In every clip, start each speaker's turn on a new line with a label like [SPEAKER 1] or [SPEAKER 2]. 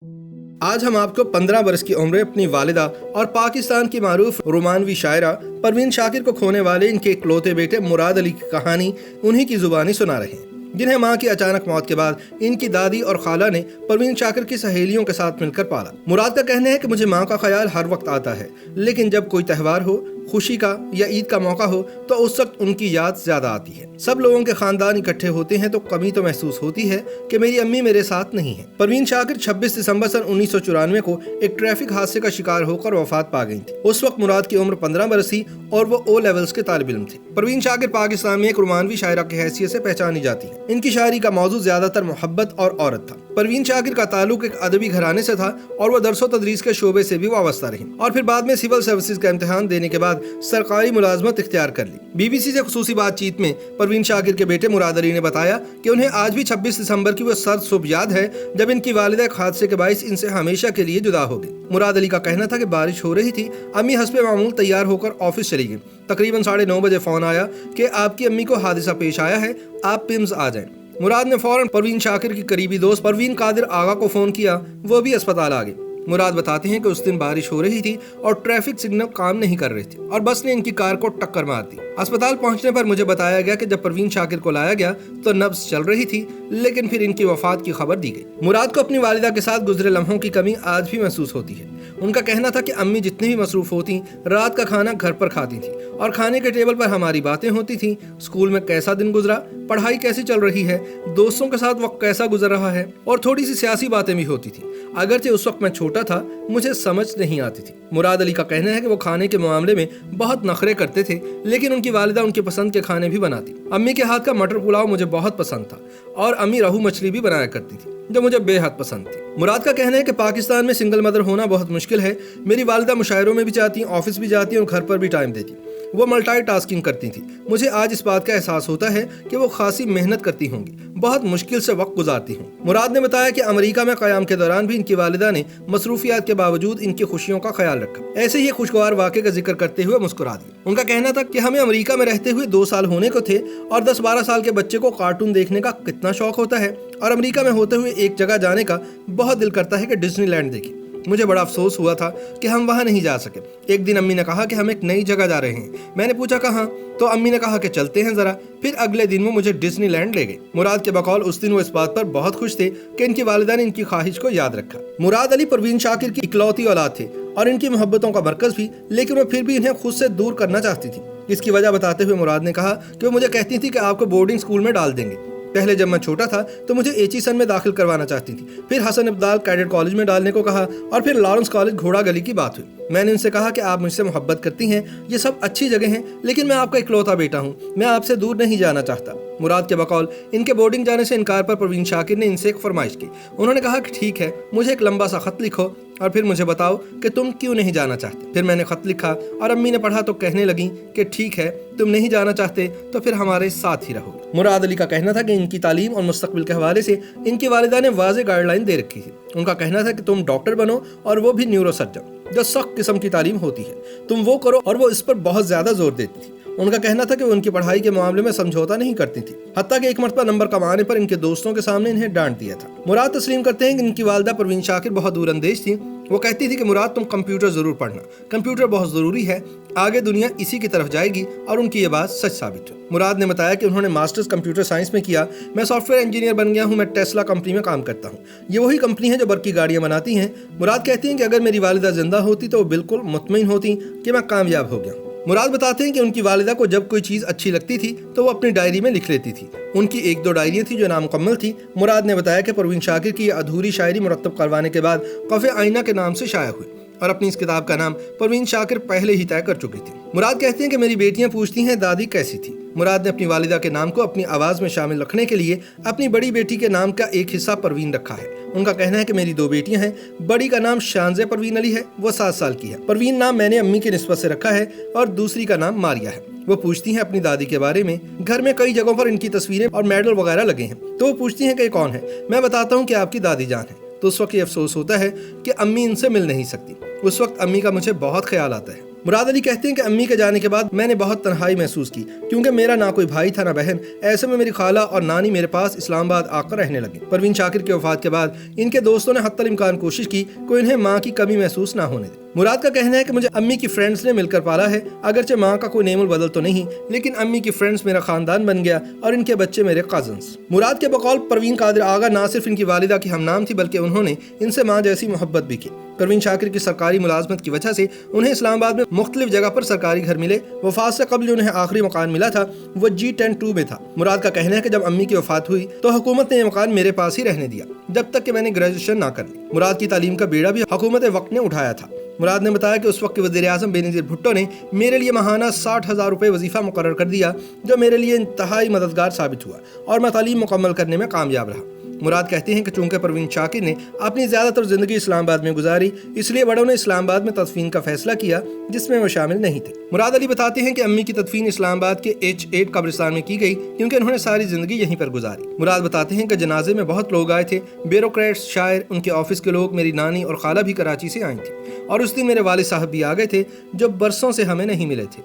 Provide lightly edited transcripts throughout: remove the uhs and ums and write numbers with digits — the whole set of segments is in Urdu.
[SPEAKER 1] آج ہم آپ کو 15 برس کی عمر اپنی والدہ اور پاکستان کی معروف رومانوی شاعرہ پروین شاکر کو کھونے والے ان کے اکلوتے بیٹے مراد علی کی کہانی انہی کی زبانی سنا رہے ہیں، جنہیں ماں کی اچانک موت کے بعد ان کی دادی اور خالہ نے پروین شاکر کی سہیلیوں کے ساتھ مل کر پالا۔ مراد کا کہنا ہے کہ مجھے ماں کا خیال ہر وقت آتا ہے، لیکن جب کوئی تہوار ہو، خوشی کا یا عید کا موقع ہو تو اس وقت ان کی یاد زیادہ آتی ہے۔ سب لوگوں کے خاندان اکٹھے ہوتے ہیں تو کمی تو محسوس ہوتی ہے کہ میری امی میرے ساتھ نہیں ہے۔ پروین شاکر 26 دسمبر سن 1994 کو ایک ٹریفک حادثے کا شکار ہو کر وفات پا گئی تھی۔ اس وقت مراد کی عمر 15 برس تھی اور وہ او لیولز کے طالب علم تھے۔ پروین شاکر پاکستان میں ایک رومانوی شاعرہ کی حیثیت سے پہچانی جاتی ہے۔ ان کی شاعری کا موضوع زیادہ تر محبت اور عورت تھا۔ پروین شاکر کا تعلق ایک ادبی گھرانے سے تھا اور وہ درس و تدریس کے شعبے سے بھی وابستہ رہی اور پھر بعد میں سول سروسز کا امتحان دینے کے بعد سرکاری ملازمت اختیار کر لی۔ بی بی سی سے خصوصی بات چیت میں پروین شاکر کے بیٹے مراد علی نے بتایا کہ انہیں آج بھی 26 دسمبر کی وہ سرد صبح یاد ہے جب ان کی والدہ ایک حادثے کے باعث ان سے ہمیشہ کے لیے جدا ہو گئی۔ مراد علی کا کہنا تھا کہ بارش ہو رہی تھی، امی حسب معمول تیار ہو کر آفس چلی گئی۔ تقریباً 9:30 بجے فون آیا کہ آپ کی امی کو حادثہ پیش آیا ہے، آپ پیمز آ جائیں۔ مراد نے فوراً پروین شاکر کی قریبی دوست پروین قادر آغا کو فون کیا، وہ بھی اسپتال آ گئے۔ مراد بتاتے ہیں کہ اس دن بارش ہو رہی تھی اور ٹریفک سگنل کام نہیں کر رہے تھے اور بس نے ان کی کار کو ٹکر مار دی۔ اسپتال پہنچنے پر مجھے بتایا گیا کہ جب پروین شاکر کو لایا گیا تو نبض چل رہی تھی، لیکن پھر ان کی وفات کی خبر دی گئی۔ مراد کو اپنی والدہ کے ساتھ گزرے لمحوں کی کمی آج بھی محسوس ہوتی ہے۔ ان کا کہنا تھا کہ امی جتنی بھی مصروف ہوتی، رات کا کھانا گھر پر کھاتی تھی اور کھانے کے ٹیبل پر ہماری باتیں ہوتی تھیں، اسکول میں کیسا دن گزرا، پڑھائی کیسی چل رہی ہے، دوستوں کے ساتھ وقت کیسا گزر رہا ہے، اور تھوڑی سی سیاسی باتیں بھی ہوتی تھیں۔ اگرچہ اس وقت میں چھوٹا تھا، مجھے سمجھ نہیں آتی تھی۔ مراد علی کا کہنا ہے کہ وہ کھانے کے معاملے میں بہت نخرے کرتے تھے، لیکن ان کی والدہ ان کی پسند کے کھانے بھی بناتی۔ امی کے ہاتھ کا مٹر پلاؤ مجھے بہت پسند تھا اور امی روہو مچھلی بھی بنایا کرتی تھی جو مجھے بے حد پسند تھی۔ مراد کا کہنا ہے کہ پاکستان میں سنگل مدر ہونا بہت مشکل ہے۔ میری والدہ مشاعروں میں بھی جاتی، آفس بھی جاتی اور گھر پر بھی ٹائم دیتی۔ وہ ملٹی ٹاسکنگ کرتی تھیں۔ مجھے آج اس بات کا احساس ہوتا ہے کہ وہ خاصی محنت کرتی ہوں گی، بہت مشکل سے وقت گزارتی ہوں۔ مراد نے بتایا کہ امریکہ میں قیام کے دوران بھی ان کی والدہ نے مصروفیات کے باوجود ان کی خوشیوں کا خیال رکھا۔ ایسے ہی خوشگوار واقعے کا ذکر کرتے ہوئے مسکرا دیا۔ ان کا کہنا تھا کہ ہمیں امریکہ میں رہتے ہوئے 2 سال ہونے کو تھے اور 10-12 سال کے بچے کو کارٹون دیکھنے کا کتنا شوق ہوتا ہے، اور امریکہ میں ہوتے ہوئے ایک جگہ جانے کا بہت دل کرتا ہے کہ ڈزنی لینڈ دیکھیں۔ مجھے بڑا افسوس ہوا تھا کہ ہم وہاں نہیں جا سکے۔ ایک دن امی نے کہا کہ ہم ایک نئی جگہ جا رہے ہیں۔ میں نے پوچھا کہاں، تو امی نے کہا کہ چلتے ہیں ذرا۔ پھر اگلے دن وہ مجھے ڈزنی لینڈ لے گئے۔ مراد کے بقول اس دن وہ اس بات پر بہت خوش تھے کہ ان کی والدہ نے ان کی خواہش کو یاد رکھا۔ مراد علی پروین شاکر کی اکلوتی اولاد تھے اور ان کی محبتوں کا مرکز بھی، لیکن وہ پھر بھی انہیں خود سے دور کرنا چاہتی تھی۔ اس کی وجہ بتاتے ہوئے مراد نے کہا کہ وہ مجھے کہتی تھی کہ آپ کو بورڈنگ اسکول میں ڈال دیں گے۔ پہلے جب میں چھوٹا تھا تو مجھے ایچیسن میں داخل کروانا چاہتی تھی، پھر حسن ابدال کیڈٹ کالج میں ڈالنے کو کہا اور پھر لارنس کالج گھوڑا گلی کی بات ہوئی۔ میں نے ان سے کہا کہ آپ مجھ سے محبت کرتی ہیں، یہ سب اچھی جگہ ہیں، لیکن میں آپ کا اکلوتا بیٹا ہوں، میں آپ سے دور نہیں جانا چاہتا۔ مراد کے بقول ان کے بورڈنگ جانے سے انکار پر پروین شاکر نے ان سے ایک فرمائش کی۔ انہوں نے کہا کہ ٹھیک ہے، مجھے ایک لمبا سا خط لکھو اور پھر مجھے بتاؤ کہ تم کیوں نہیں جانا چاہتے۔ پھر میں نے خط لکھا اور امی نے پڑھا تو کہنے لگیں کہ ٹھیک ہے، تم نہیں جانا چاہتے تو پھر ہمارے ساتھ ہی رہو۔ مراد علی کا کہنا تھا کہ ان کی تعلیم اور مستقبل کے حوالے سے ان کی والدہ نے واضح گائیڈ لائن دے رکھی تھی۔ ان کا کہنا تھا کہ تم ڈاکٹر بنو اور وہ بھی نیورو سرجن، جو سخت قسم کی تعلیم ہوتی ہے، تم وہ کرو، اور وہ اس پر بہت زیادہ زور دیتی تھی۔ ان کا کہنا تھا کہ وہ ان کی پڑھائی کے معاملے میں سمجھوتا نہیں کرتی تھی، حتیٰ کہ ایک مرتبہ نمبر کم آنے پر ان کے دوستوں کے سامنے انہیں ڈانٹ دیا تھا۔ مراد تسلیم کرتے ہیں کہ ان کی والدہ پروین شاکر بہت دور اندیش تھی۔ وہ کہتی تھی کہ مراد تم کمپیوٹر ضرور پڑھنا، کمپیوٹر بہت ضروری ہے، آگے دنیا اسی کی طرف جائے گی، اور ان کی یہ بات سچ ثابت ہوئی۔ مراد نے بتایا کہ انہوں نے ماسٹرز کمپیوٹر سائنس میں کیا۔ میں سافٹ ویئر انجینئر بن گیا ہوں، میں ٹیسلا کمپنی میں کام کرتا ہوں، یہ وہی کمپنی ہے جو برقی گاڑیاں بناتی ہیں۔ مراد کہتے ہیں کہ اگر میری والدہ زندہ ہوتی تو وہ بالکل مطمئن ہوتی کہ میں کامیاب ہو گیا ہوں۔ مراد بتاتے ہیں کہ ان کی والدہ کو جب کوئی چیز اچھی لگتی تھی تو وہ اپنی ڈائری میں لکھ لیتی تھی۔ ان کی 1-2 ڈائریاں تھیں جو نامکمل تھی۔ مراد نے بتایا کہ پروین شاکر کی یہ ادھوری شاعری مرتب کروانے کے بعد قف آئینہ کے نام سے شائع ہوئی اور اپنی اس کتاب کا نام پروین شاکر پہلے ہی طے کر چکی تھی۔ مراد کہتے ہیں کہ میری بیٹیاں پوچھتی ہیں دادی کیسی تھی۔ مراد نے اپنی والدہ کے نام کو اپنی آواز میں شامل رکھنے کے لیے اپنی بڑی بیٹی کے نام کا ایک حصہ پروین رکھا ہے۔ ان کا کہنا ہے کہ میری 2 بیٹیاں ہیں، بڑی کا نام شانزہ پروین علی ہے، وہ 7 سال کی ہے۔ پروین نام میں نے امی کی نسبت سے رکھا ہے اور دوسری کا نام ماریا ہے۔ وہ پوچھتی ہیں اپنی دادی کے بارے میں، گھر میں کئی جگہوں پر ان کی تصویریں اور میڈل وغیرہ لگے ہیں، تو وہ پوچھتی ہیں کہ یہ کون ہے۔ میں بتاتا ہوں کہ آپ کی دادی جان ہے، تو اس وقت یہ افسوس ہوتا ہے کہ امی ان سے مل نہیں سکتی۔ اس وقت امی کا مجھے بہت خیال آتا ہے۔ مراد علی کہتے ہیں کہ امی کے جانے کے بعد میں نے بہت تنہائی محسوس کی، کیونکہ میرا نہ کوئی بھائی تھا نہ بہن۔ ایسے میں میری خالہ اور نانی میرے پاس اسلام آباد آ کر رہنے لگے۔ پروین شاکر کی وفات کے بعد ان کے دوستوں نے حتی الامکان کوشش کی کہ انہیں ماں کی کمی محسوس نہ ہونے دے۔ مراد کا کہنا ہے کہ مجھے امی کی فرینڈز نے مل کر پالا ہے، اگرچہ ماں کا کوئی نیم البدل تو نہیں، لیکن امی کی فرینڈز میرا خاندان بن گیا اور ان کے بچے میرے کزنز۔ مراد کے بقول پروین قادر آغا نہ صرف ان کی والدہ کی ہم نام تھی بلکہ انہوں نے ان سے ماں جیسی محبت بھی کی۔ پروین شاکر کی سرکاری ملازمت کی وجہ سے انہیں اسلام آباد میں مختلف جگہ پر سرکاری گھر ملے۔ وفات سے قبل جو انہیں آخری مکان ملا تھا وہ G10-2 میں تھا۔ مراد کا کہنا ہے کہ جب امی کی وفات ہوئی تو حکومت نے یہ مکان میرے پاس ہی رہنے دیا جب تک کہ میں نے گریجویشن نہ کر لی۔ مراد کی تعلیم کا بیڑا بھی حکومت وقت نے اٹھایا تھا۔ مراد نے بتایا کہ اس وقت کے وزیر اعظم بے نظیر بھٹو نے میرے لیے ماہانہ 60,000 روپے وظیفہ مقرر کر دیا، جو میرے لیے انتہائی مددگار ثابت ہوا اور میں تعلیم مکمل کرنے میں کامیاب رہا۔ مراد کہتے ہیں کہ چونکہ پروین شاکر نے اپنی زیادہ تر زندگی اسلام آباد میں گزاری، اس لیے بڑوں نے اسلام آباد میں تدفین کا فیصلہ کیا جس میں وہ شامل نہیں تھے۔ مراد علی بتاتے ہیں کہ امی کی تدفین اسلام آباد کے H8 قبرستان میں کی گئی کیونکہ انہوں نے ساری زندگی یہیں پر گزاری۔ مراد بتاتے ہیں کہ جنازے میں بہت لوگ آئے تھے، بیوروکریٹس، شاعر، ان کے آفس کے لوگ، میری نانی اور خالہ بھی کراچی سے آئی تھیں، اور اس دن میرے والد صاحب بھی آ گئے تھے جو برسوں سے ہمیں نہیں ملے تھے۔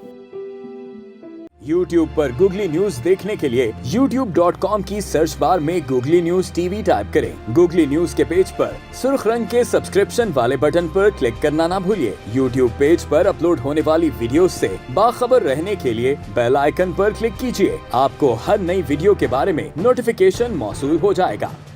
[SPEAKER 2] YouTube پر گوگلی نیوز دیکھنے کے لیے youtube.com کی سرچ بار میں googly news T V type کریں۔ گوگلی نیوز کے پیج پر سرخ رنگ کے سبسکرپشن والے بٹن پر کلک کرنا نہ بھولیے۔ YouTube پیج پر اپلوڈ ہونے والی ویڈیوز سے باخبر رہنے کے لیے بیل آئیکن پر کلک کیجیے۔ آپ کو ہر نئی ویڈیو کے بارے میں نوٹیفیکیشن موصول ہو جائے گا۔